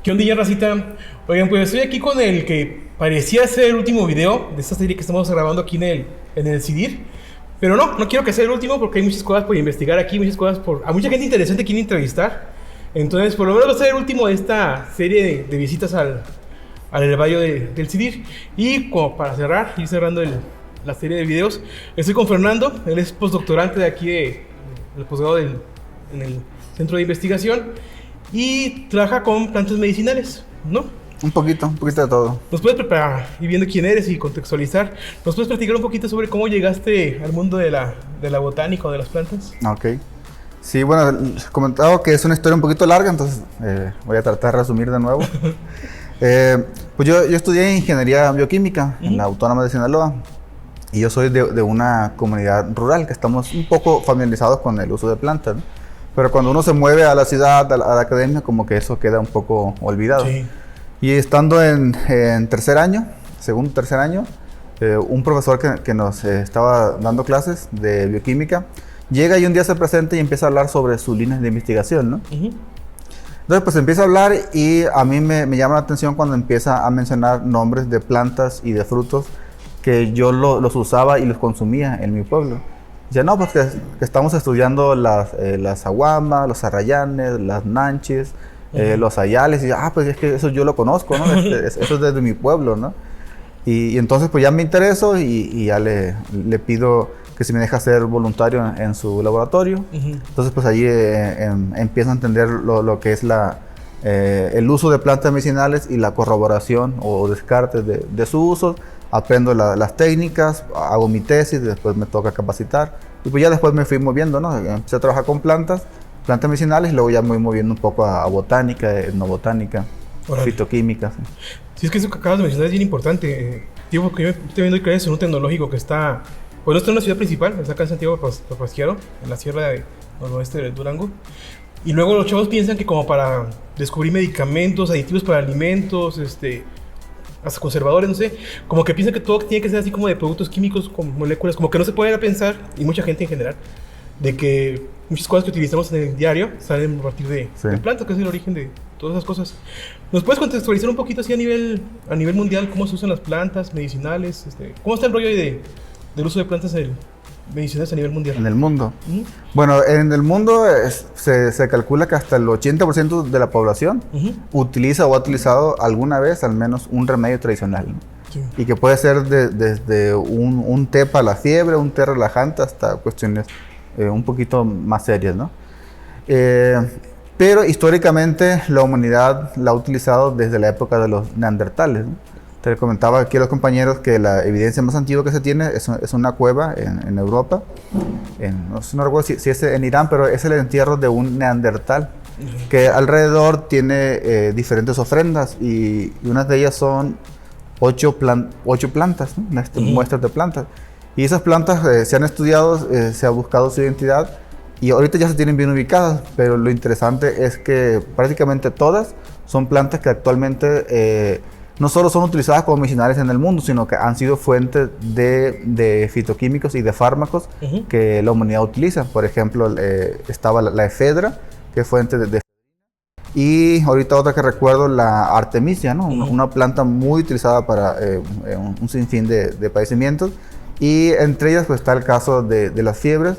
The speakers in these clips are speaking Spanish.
¿Qué onda, ya, racita? Oigan, pues estoy aquí con el que parecía ser el último video de esta serie que estamos grabando aquí en el CIDIR. Pero no quiero que sea el último porque hay muchas cosas por investigar aquí, muchas cosas a mucha gente interesante quiere entrevistar. Entonces, por lo menos va a ser el último de esta serie de visitas al herbario del CIDIR. Y como para cerrar, ir cerrando la serie de videos, estoy con Fernando. Él es postdoctorante de aquí del posgrado en el centro de investigación y trabaja con plantas medicinales, ¿no? Un poquito de todo. ¿Nos puedes preparar, y viendo quién eres y contextualizar, nos puedes platicar un poquito sobre cómo llegaste al mundo de la botánica o de las plantas? Ok. Sí, bueno, comentaba que es una historia un poquito larga, entonces voy a tratar de resumir de nuevo. Pues yo estudié ingeniería bioquímica en la Autónoma de Sinaloa y yo soy de una comunidad rural que estamos un poco familiarizados con el uso de plantas, ¿no? Pero cuando uno se mueve a la ciudad, a la academia, como que eso queda un poco olvidado. Sí. Y estando en segundo, tercer año, un profesor que nos estaba dando clases de bioquímica, llega y un día se presenta y empieza a hablar sobre sus líneas de investigación, ¿no? Entonces, pues empieza a hablar y a mí me llama la atención cuando empieza a mencionar nombres de plantas y de frutos que yo los usaba y los consumía en mi pueblo. Dice, no, pues que estamos estudiando las aguamas, los arrayanes, las nanchis, los ayales, y pues es que eso yo lo conozco, ¿no? Eso es desde mi pueblo, ¿no? Y entonces pues ya me intereso y ya le pido que si me deja ser voluntario en su laboratorio. Entonces pues allí empiezo a entender lo que es el uso de plantas medicinales y la corroboración o descarte de su uso. Aprendo las técnicas, hago mi tesis, después me toca capacitar. Y pues ya después me fui moviendo, ¿no? Empecé a trabajar con plantas medicinales y luego ya me voy moviendo un poco a botánica, etnobotánica, fitoquímica. Sí. Sí, es que eso que acabas de mencionar es bien importante. Digo, porque yo estoy viendo que es un tecnológico que está, pues no está en la ciudad principal, está acá en Santiago Papasquiaro, en la sierra noroeste de Durango. Y luego los chavos piensan que como para descubrir medicamentos, aditivos para alimentos, hasta conservadores, no sé, como que piensan que todo tiene que ser así como de productos químicos, con moléculas, como que no se puede pensar, y mucha gente en general, de que muchas cosas que utilizamos en el diario salen a partir de plantas, que es el origen de todas esas cosas. ¿Nos puedes contextualizar un poquito así a nivel mundial cómo se usan las plantas medicinales? ¿Cómo está el rollo ahí del uso de plantas medicinales a nivel mundial? En el mundo. Bueno, en el mundo se calcula que hasta el 80% de la población utiliza o ha utilizado alguna vez al menos un remedio tradicional, ¿no? Sí. Y que puede ser desde un té para la fiebre, un té relajante, hasta cuestiones un poquito más serias, ¿no? Pero históricamente la humanidad la ha utilizado desde la época de los neandertales, ¿no? Te comentaba aquí a los compañeros que la evidencia más antigua que se tiene es una cueva en Europa, no recuerdo si es en Irán, pero es el entierro de un neandertal, que alrededor tiene diferentes ofrendas y unas de ellas son 8 plantas, ¿no? Muestras de plantas. Y esas plantas se han estudiado, se ha buscado su identidad y ahorita ya se tienen bien ubicadas, pero lo interesante es que prácticamente todas son plantas que actualmente no solo son utilizadas como medicinales en el mundo, sino que han sido fuentes de fitoquímicos y de fármacos que la humanidad utiliza. Por ejemplo, estaba la efedra, que es fuente de y ahorita otra que recuerdo, la artemisia, ¿no? Una planta muy utilizada para un sinfín de padecimientos. Y entre ellas pues está el caso de las fiebres,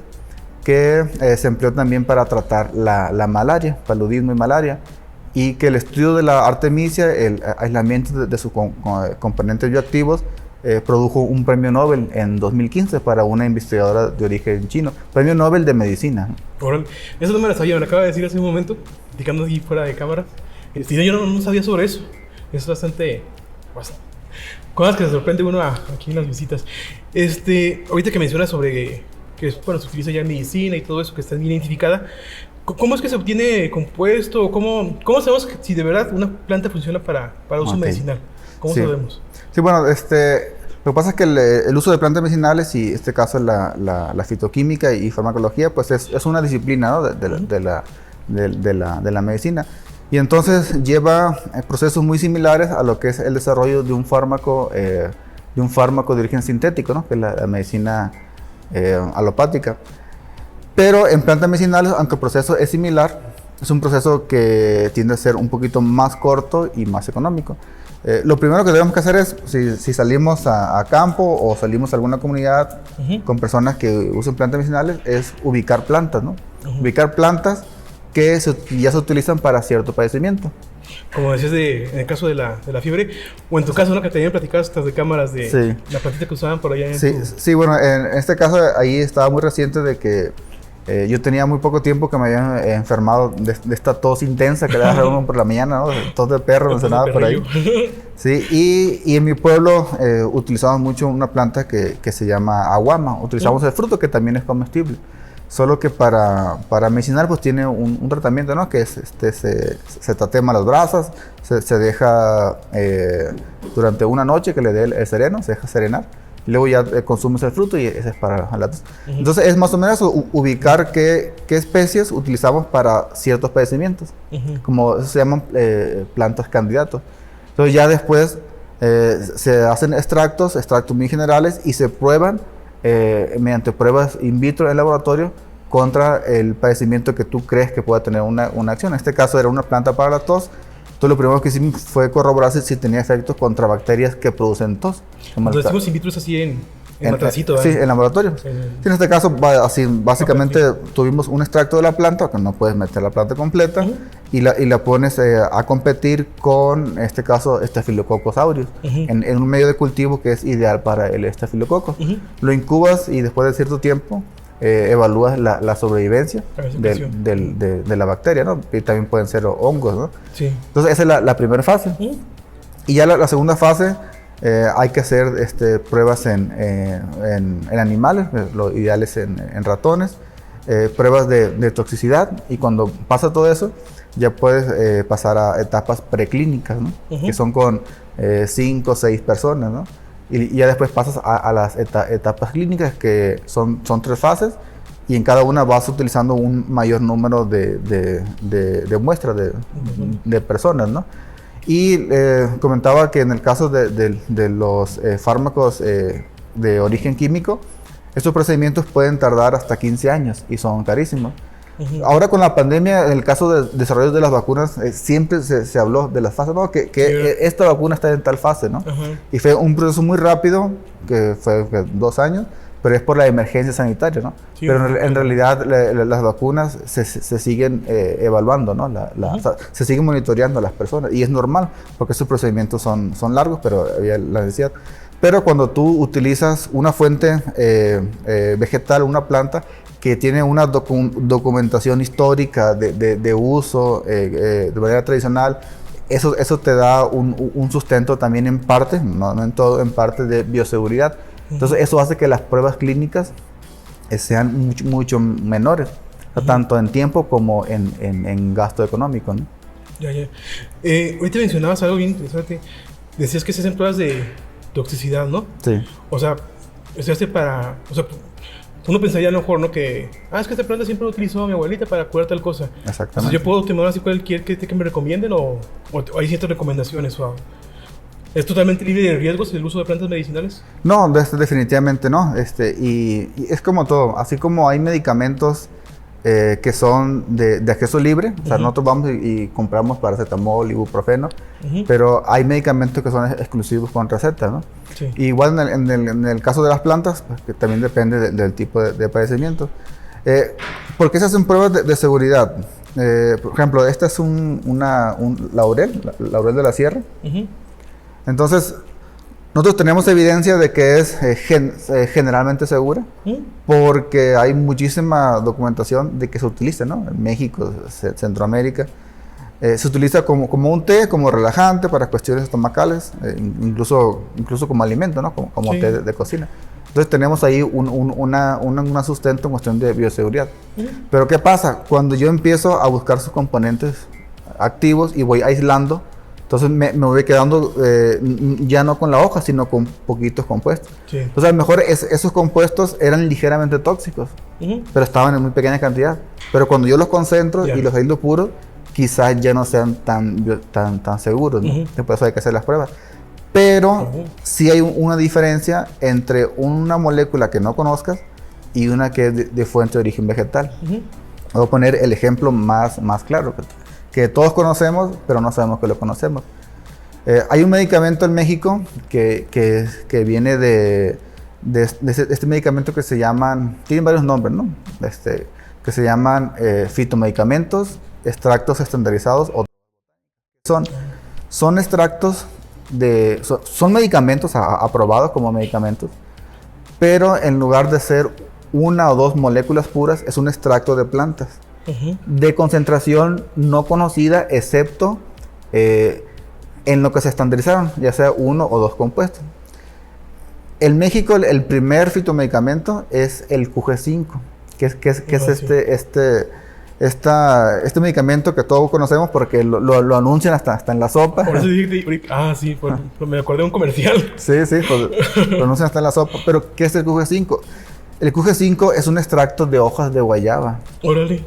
que se empleó también para tratar la malaria, paludismo y malaria. Y que el estudio de la artemisia, el aislamiento de sus componentes bioactivos, produjo un premio Nobel en 2015 para una investigadora de origen chino. Premio Nobel de Medicina. Eso no me lo sabía, me lo acaba de decir hace un momento, platicando ahí fuera de cámara. Yo no sabía sobre eso. Es bastante cosas que se sorprende uno aquí en las visitas. Ahorita que mencionas sobre que se utiliza ya en medicina y todo eso, que está bien identificada, ¿cómo es que se obtiene compuesto? ¿Cómo sabemos si de verdad una planta funciona para uso medicinal? ¿Cómo sabemos? Sí, bueno, lo que pasa es que el uso de plantas medicinales, y en este caso la fitoquímica y farmacología, pues es una disciplina, ¿no? de la medicina. Y entonces lleva procesos muy similares a lo que es el desarrollo de un fármaco de origen sintético, ¿no? Que es la medicina alopática. Pero en plantas medicinales, aunque el proceso es similar, es un proceso que tiende a ser un poquito más corto y más económico. Lo primero que tenemos que hacer es, si salimos a campo o salimos a alguna comunidad con personas que usan plantas medicinales, es ubicar plantas, ¿no? Ubicar plantas que ya se utilizan para cierto padecimiento. Como decías en el caso de la fiebre, o en tu caso, ¿no? Que también platicabas hasta de cámaras de la plantita que usaban por allá en Sí, bueno, en este caso ahí estaba muy reciente de que yo tenía muy poco tiempo que me habían enfermado de esta tos intensa que le da uno por la mañana, ¿no? Tos de perro, mencionaba por ahí. Sí, y en mi pueblo utilizamos mucho una planta que se llama aguama. Utilizamos el fruto, que también es comestible. Solo que para medicinal pues tiene un tratamiento, ¿no? Que es, se tatema las brasas, se deja durante una noche que le dé el sereno, se deja serenar. Y luego ya consumes el fruto y ese es para jalatos. Entonces es más o menos ubicar qué especies utilizamos para ciertos padecimientos. Como eso se llaman plantas candidatos. Entonces ya después se hacen extractos muy generales y se prueban mediante pruebas in vitro en el laboratorio contra el padecimiento que tú crees que pueda tener una acción. En este caso era una planta para la tos. Entonces lo primero que hicimos fue corroborar si tenía efectos contra bacterias que producen tos. Cuando decimos in vitro es así en matracito, sí, en laboratorio. Sí, en este caso, así, básicamente tuvimos un extracto de la planta, que no puedes meter la planta completa, y la pones a competir con, en este caso, Staphylococcus aureus, en un medio de cultivo que es ideal para el Staphylococcus. Lo incubas y después de cierto tiempo evalúas la sobrevivencia de la bacteria, ¿no? Y también pueden ser hongos, ¿no? Sí. Entonces esa es la primera fase. Y ya la segunda fase hay que hacer pruebas en animales, lo ideal es en ratones, pruebas de toxicidad, y cuando pasa todo eso ya puedes pasar a etapas preclínicas, ¿no? Que son con 5 o 6 personas, ¿no? Y ya después pasas a las etapas clínicas, que son 3 fases, y en cada una vas utilizando un mayor número de muestras de personas, ¿no? Y comentaba que en el caso de los fármacos de origen químico, estos procedimientos pueden tardar hasta 15 años y son carísimos. Ahora con la pandemia, en el caso de desarrollo de las vacunas, siempre se habló de las fases, ¿no? Que esta vacuna está en tal fase, ¿no? Y fue un proceso muy rápido, que fue 2 años, pero es por la emergencia sanitaria, ¿no? Sí, pero en realidad las vacunas se siguen evaluando, ¿no? O sea, se siguen monitoreando a las personas, y es normal, porque estos procedimientos son largos, pero había la necesidad. Pero cuando tú utilizas una fuente vegetal, una planta, que tiene una documentación histórica de uso de manera tradicional, eso te da un sustento también en parte, no en todo, en parte de bioseguridad. Entonces eso hace que las pruebas clínicas sean mucho menores, tanto en tiempo como en gasto económico, ¿no? Ya. Ahorita mencionabas algo bien interesante. Decías que se hacen pruebas de toxicidad, ¿no? Sí. O sea, se hace para... O sea, uno pensaría a lo mejor, ¿no? Que... es que esta planta siempre lo utilizó mi abuelita para curar tal cosa. Exactamente. Entonces, ¿yo puedo tomar así cualquier que me recomienden o hay ciertas recomendaciones? ¿Es totalmente libre de riesgos el uso de plantas medicinales? No, definitivamente no. Y es como todo. Así como hay medicamentos que son de acceso libre, o sea, nosotros vamos y compramos paracetamol, ibuprofeno, pero hay medicamentos que son exclusivos con receta, ¿no? Sí. Igual en el caso de las plantas, pues, que también depende del tipo de padecimiento. ¿Por qué se hacen pruebas de seguridad? Por ejemplo, esta es un laurel de la sierra. Entonces, nosotros tenemos evidencia de que es generalmente segura, porque hay muchísima documentación de que se utiliza, ¿no? En México, Centroamérica. Se utiliza como un té, como relajante para cuestiones estomacales, incluso como alimento, ¿no? Como té de cocina. Entonces tenemos ahí un sustento en cuestión de bioseguridad. Pero ¿qué pasa? Cuando yo empiezo a buscar sus componentes activos y voy aislando, entonces me voy quedando ya no con la hoja, sino con poquitos compuestos. Sí. Entonces a lo mejor esos compuestos eran ligeramente tóxicos, pero estaban en muy pequeña cantidad. Pero cuando yo los concentro y los aíslo puros, quizás ya no sean tan seguros, ¿no? Por eso hay que hacer las pruebas. Pero sí hay una diferencia entre una molécula que no conozcas y una que es de fuente de origen vegetal. Voy a poner el ejemplo más claro, que todos conocemos, pero no sabemos que lo conocemos. Hay un medicamento en México que viene de este medicamento que se llaman, tienen varios nombres, ¿no? Que se llaman fitomedicamentos, extractos estandarizados, o son extractos son medicamentos aprobados como medicamentos, pero en lugar de ser una o dos moléculas puras, es un extracto de plantas de concentración no conocida, excepto en lo que se estandarizaron, ya sea uno o dos compuestos. En México el primer fitomedicamento es el QG5, que es este medicamento que todos conocemos porque lo anuncian hasta en la sopa. Por eso dije, sí, me acordé de un comercial. Sí, pues, lo anuncian hasta en la sopa. Pero, ¿qué es el QG5? El QG5 es un extracto de hojas de guayaba. Órale.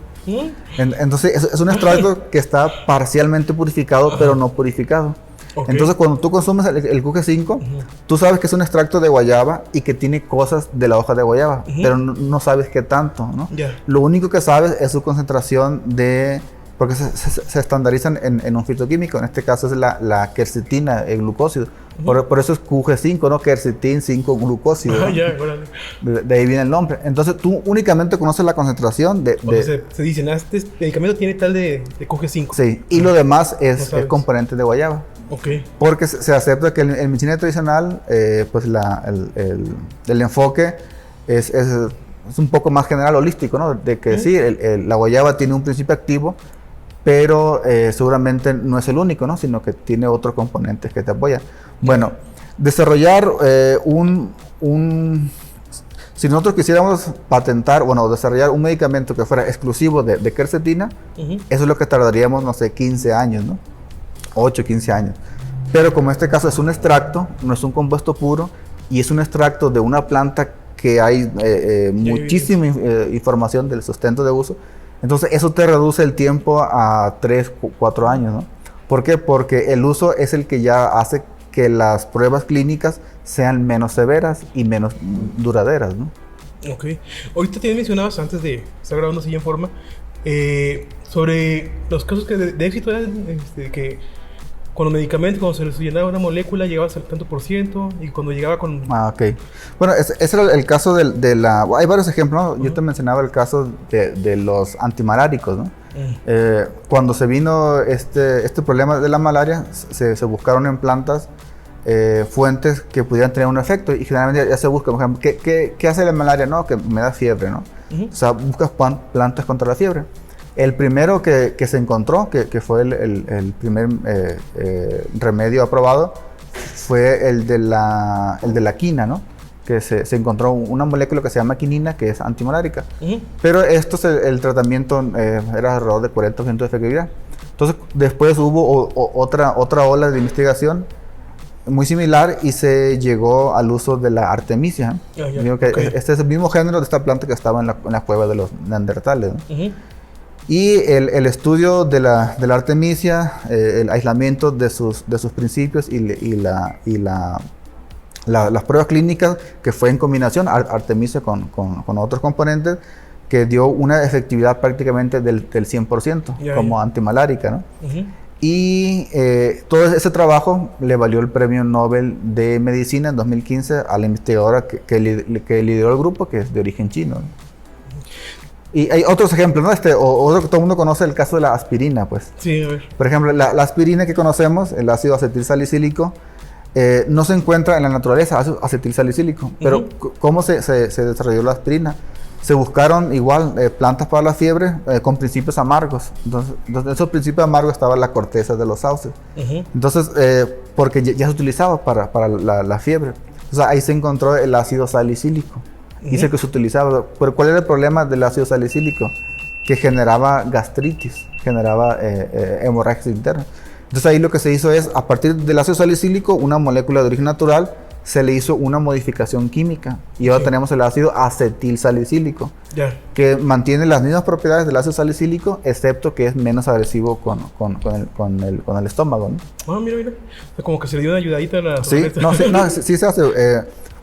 Entonces, es un extracto que está parcialmente purificado, pero no purificado. Okay. Entonces, cuando tú consumes el QG5, tú sabes que es un extracto de guayaba y que tiene cosas de la hoja de guayaba, pero no sabes qué tanto, ¿no? Lo único que sabes es su concentración porque se estandarizan en un fitoquímico, en este caso es la quercetina, el glucósido. Por eso es QG5, ¿no? Quercetin 5-glucósido. ¿No? De ahí viene el nombre. Entonces, tú únicamente conoces la concentración se dicen, este medicamento tiene tal de QG5. Sí, y lo demás es componente de guayaba. Okay. Porque se acepta que en medicina tradicional, pues el enfoque es un poco más general, holístico, ¿no? De que sí, la guayaba tiene un principio activo, pero seguramente no es el único, ¿no? Sino que tiene otros componentes que te apoyan. Bueno, desarrollar si nosotros quisiéramos desarrollar un medicamento que fuera exclusivo de quercetina, eso es lo que tardaríamos, no sé, 15 años, ¿no? 8, 15 años. Pero como en este caso es un extracto, no es un compuesto puro, y es un extracto de una planta que hay muchísima información del sustento de uso, entonces eso te reduce el tiempo a 3, 4 años, ¿no? ¿Por qué? Porque el uso es el que ya hace que las pruebas clínicas sean menos severas y menos duraderas, ¿no? Ok. Ahorita te mencionabas, antes de estar grabando así en forma, sobre los casos de éxito que con los medicamentos, cuando se les llenaba una molécula, llegaba al tanto por ciento, y cuando llegaba con... Ok. Bueno, ese era el caso hay varios ejemplos, ¿no? Yo te mencionaba el caso de los antimaláricos, ¿no? Cuando se vino este problema de la malaria, se buscaron en plantas fuentes que pudieran tener un efecto, y generalmente ya se busca, por ejemplo, ¿qué hace la malaria? No, que me da fiebre, ¿no? O sea, buscas plantas contra la fiebre. El primero que se encontró, que fue el primer remedio aprobado, fue el de la quina, ¿no? Que se encontró una molécula que se llama quinina, que es antimalárica. Pero el tratamiento era alrededor de 40% de efectividad. Entonces, después hubo otra ola de investigación muy similar y se llegó al uso de la artemisia. Este es el mismo género de esta planta que estaba en la cueva de los neandertales, ¿no? Y el estudio de la artemisia, el aislamiento de sus principios y las pruebas clínicas, que fue en combinación artemisia con otros componentes, que dio una efectividad prácticamente del 100% como antimalárica, ¿no? Y todo ese trabajo le valió el premio Nobel de Medicina en 2015 a la investigadora que lideró el grupo, que es de origen chino, ¿no? Y hay otros ejemplos, ¿no? Otro que todo el mundo conoce, el caso de la aspirina, pues. Sí, a ver. Por ejemplo, la aspirina que conocemos, el ácido acetilsalicílico, no se encuentra en la naturaleza, ácido acetilsalicílico. Pero ¿cómo se desarrolló la aspirina? Se buscaron igual plantas para la fiebre con principios amargos. Entonces, en esos principios amargos estaba la corteza de los sauces. Entonces, porque ya se utilizaba para la fiebre. O sea, ahí se encontró el ácido salicílico. Dice que se utilizaba. Pero ¿cuál era el problema del ácido salicílico? Que generaba gastritis, generaba hemorragias internas. Entonces ahí lo que se hizo es, a partir del ácido salicílico, una molécula de origen natural, se le hizo una modificación química. Y ahora tenemos el ácido acetilsalicílico, que mantiene las mismas propiedades del ácido salicílico, excepto que es menos agresivo con el estómago, ¿no? Mira. Como que se le dio una ayudadita a la... Sí se hace.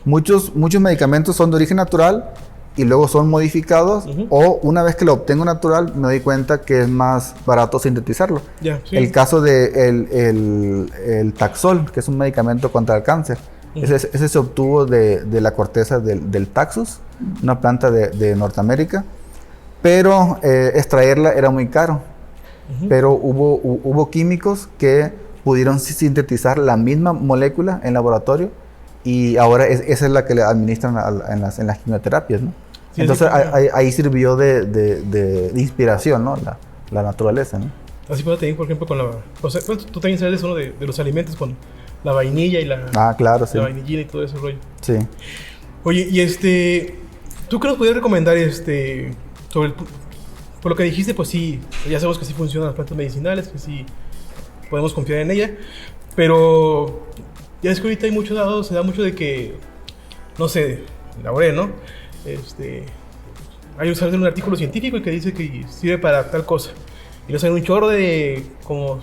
Muchos medicamentos son de origen natural, y luego son modificados, o una vez que lo obtengo natural me doy cuenta que es más barato sintetizarlo. Sí. El caso de el Taxol, que es un medicamento contra el cáncer, ese se obtuvo de la corteza del Taxus, una planta de Norteamérica, pero extraerla era muy caro. Pero hubo químicos que pudieron sintetizar la misma molécula en laboratorio, y ahora esa es la que le administran en las quimioterapias, ¿no? Sí, entonces ahí sirvió de inspiración, ¿no? La naturaleza, ¿no? Así pasa también, por ejemplo, con la... O sea, tú también sabes uno de los alimentos con la vainilla y la... claro, sí. La vainillina y todo ese rollo. Sí. Oye, y ¿tú qué nos podrías recomendar sobre por lo que dijiste? Pues sí, ya sabemos que sí funcionan las plantas medicinales, que sí podemos confiar en ella, pero ya es que ahorita hay mucho dado, se da mucho de que, no sé, laurel, ¿no? Hay un artículo científico y que dice que sirve para tal cosa. Y luego hay un chorro de como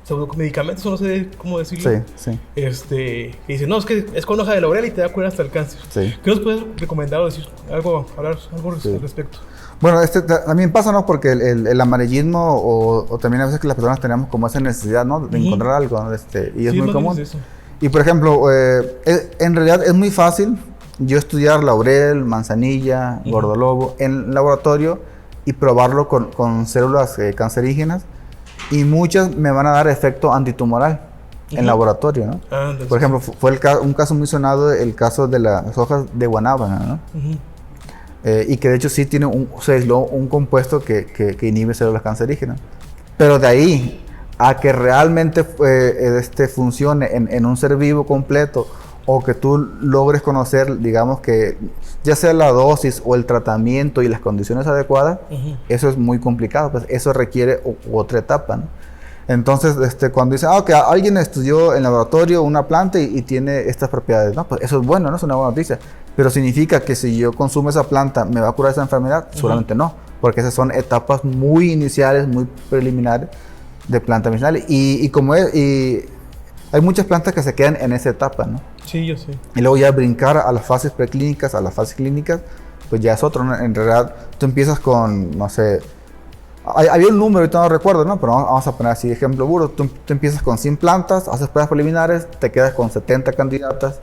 pseudomedicamentos, o no sé cómo decirlo. Sí. Que dice, no, es que es con hoja de laurel y te da cura hasta el cáncer. Sí. ¿Qué nos puedes recomendar o decir hablar algo al respecto? Bueno, también pasa, ¿no? Porque el amarillismo o también a veces que las personas tenemos como esa necesidad, ¿no? De encontrar algo, ¿no? Y es muy común. Y por ejemplo, en realidad es muy fácil yo estudiar laurel, manzanilla, gordolobo en laboratorio y probarlo con células cancerígenas, y muchas me van a dar efecto antitumoral en laboratorio, ¿no? Por ejemplo, fue un caso muy sonado, el caso de las hojas de guanábana, ¿no? Y que de hecho sí tiene se aisló un compuesto que inhibe células cancerígenas. Pero de ahí a que realmente funcione en un ser vivo completo, o que tú logres conocer, digamos, que ya sea la dosis o el tratamiento y las condiciones adecuadas, eso es muy complicado, pues eso requiere otra etapa, ¿no? Entonces, cuando dicen, que alguien estudió en laboratorio una planta y tiene estas propiedades, ¿no? Pues eso es bueno, ¿no? Es una buena noticia. Pero significa que si yo consumo esa planta, ¿me va a curar esa enfermedad? Seguramente no, porque esas son etapas muy iniciales, muy preliminares de plantas medicinales. Y hay muchas plantas que se quedan en esa etapa, ¿no? Sí, yo sé. Y luego ya brincar a las fases preclínicas, a las fases clínicas, pues ya es otro, ¿no? En realidad, tú empiezas con, no sé, había un número, ahorita no recuerdo, ¿no? Pero vamos a poner así, ejemplo burdo. Tú empiezas con 100 plantas, haces pruebas preliminares, te quedas con 70 candidatas,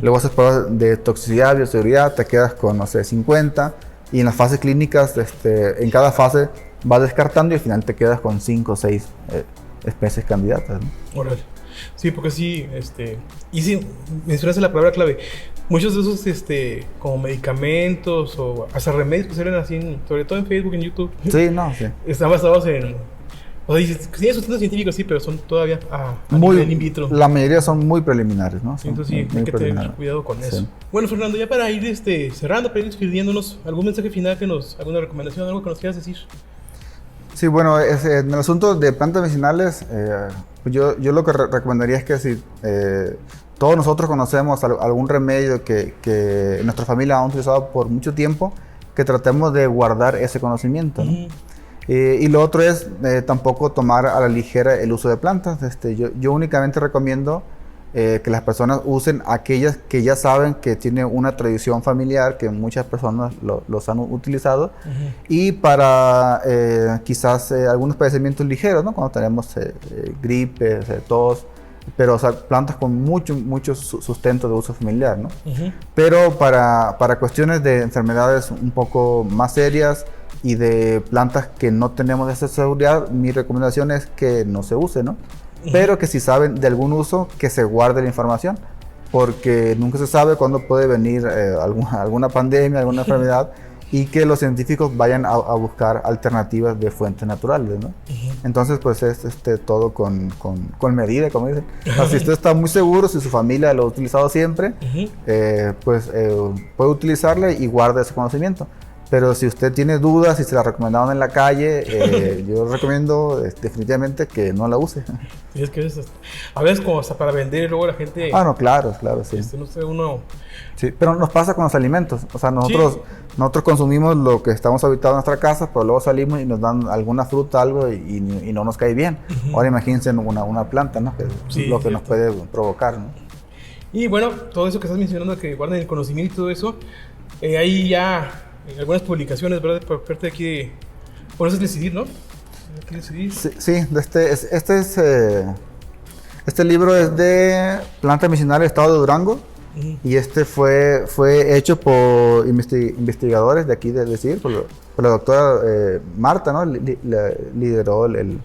luego haces pruebas de toxicidad, bioseguridad, te quedas con, no sé, 50, y en las fases clínicas, en cada fase vas descartando y al final te quedas con 5 o 6 especies candidatas, ¿no? Órale. Sí, porque sí, y sí, mencionaste la palabra clave. Muchos de esos, como medicamentos o hasta remedios que salen así, sobre todo en Facebook, en YouTube. Sí, están basados en... O sea, tienen sustento científico, sí, pero son todavía a nivel in vitro. La mayoría son muy preliminares, ¿no? Sí, entonces sí, hay que tener cuidado con eso. Bueno, Fernando, ya para ir cerrando, para ir despidiéndonos, ¿algún mensaje final alguna recomendación, algo que nos quieras decir? Sí, bueno, en el asunto de plantas medicinales, yo lo que recomendaría es que si todos nosotros conocemos algún remedio que en nuestra familia han utilizado por mucho tiempo, que tratemos de guardar ese conocimiento, ¿no? Y lo otro es tampoco tomar a la ligera el uso de plantas. Yo únicamente recomiendo que las personas usen aquellas que ya saben que tienen una tradición familiar, que muchas personas los han utilizado, y para quizás algunos padecimientos ligeros, ¿no? Cuando tenemos gripe, tos, pero o sea, plantas con mucho sustento de uso familiar, ¿no? Pero para cuestiones de enfermedades un poco más serias y de plantas que no tenemos esa seguridad, mi recomendación es que no se use, ¿no? Pero que si saben de algún uso, que se guarde la información, porque nunca se sabe cuándo puede venir alguna pandemia, alguna enfermedad, y que los científicos vayan a buscar alternativas de fuentes naturales, ¿no? Entonces, pues es todo con medida, como dicen. O sea, si usted está muy seguro, si su familia lo ha utilizado siempre, pues puede utilizarla y guarda ese conocimiento. Pero si usted tiene dudas, si se la recomendaron en la calle, yo recomiendo definitivamente que no la use. Sí, es que a veces como hasta para vender y luego la gente... no, claro, sí. No sé, uno... Sí, pero nos pasa con los alimentos. O sea, nosotros consumimos lo que estamos habitados en nuestra casa, pero luego salimos y nos dan alguna fruta, algo, y no nos cae bien. Ahora imagínense una planta, ¿no? Que es lo que nos puede provocar, ¿no? Y bueno, todo eso que estás mencionando, que guarden el conocimiento y todo eso, ahí ya... algunas publicaciones, ¿verdad? Por parte de aquí de... Por eso es decidir, ¿no? Aquí decidir. Sí, sí, este libro es de Plantas Medicinales del Estado de Durango. Y este fue hecho por investigadores de aquí de decir, por la doctora Marta, ¿no? Lideró el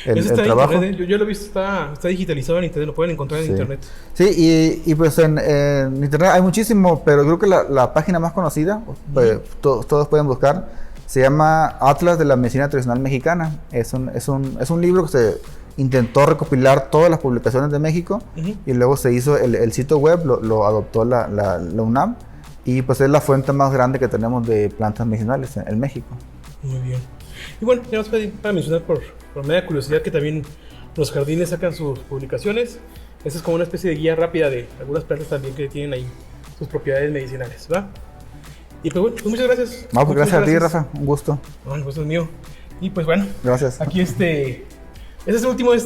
Está en trabajo. internet, yo lo he visto, está digitalizado en internet, lo pueden encontrar en internet. Sí, y pues en internet hay muchísimo, pero creo que la página más conocida, pues, todos pueden buscar, se llama Atlas de la Medicina Tradicional Mexicana. Es un libro que se intentó recopilar todas las publicaciones de México y luego se hizo el sitio web, lo adoptó la UNAM y pues es la fuente más grande que tenemos de plantas medicinales en México. Muy bien. Y bueno, ya nos para mencionar por media curiosidad que también los jardines sacan sus publicaciones. Esa es como una especie de guía rápida de algunas plantas también que tienen ahí sus propiedades medicinales, ¿va? Y pues bueno, pues muchas gracias. No, pues gracias a ti, Rafa, un gusto. Bueno, pues es mío. Y pues bueno, gracias. Aquí ese es el último de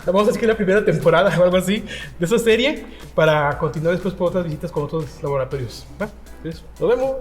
vamos a decir que la primera temporada o algo así, de esta serie, para continuar después por otras visitas con otros laboratorios, ¿va? Entonces, nos vemos.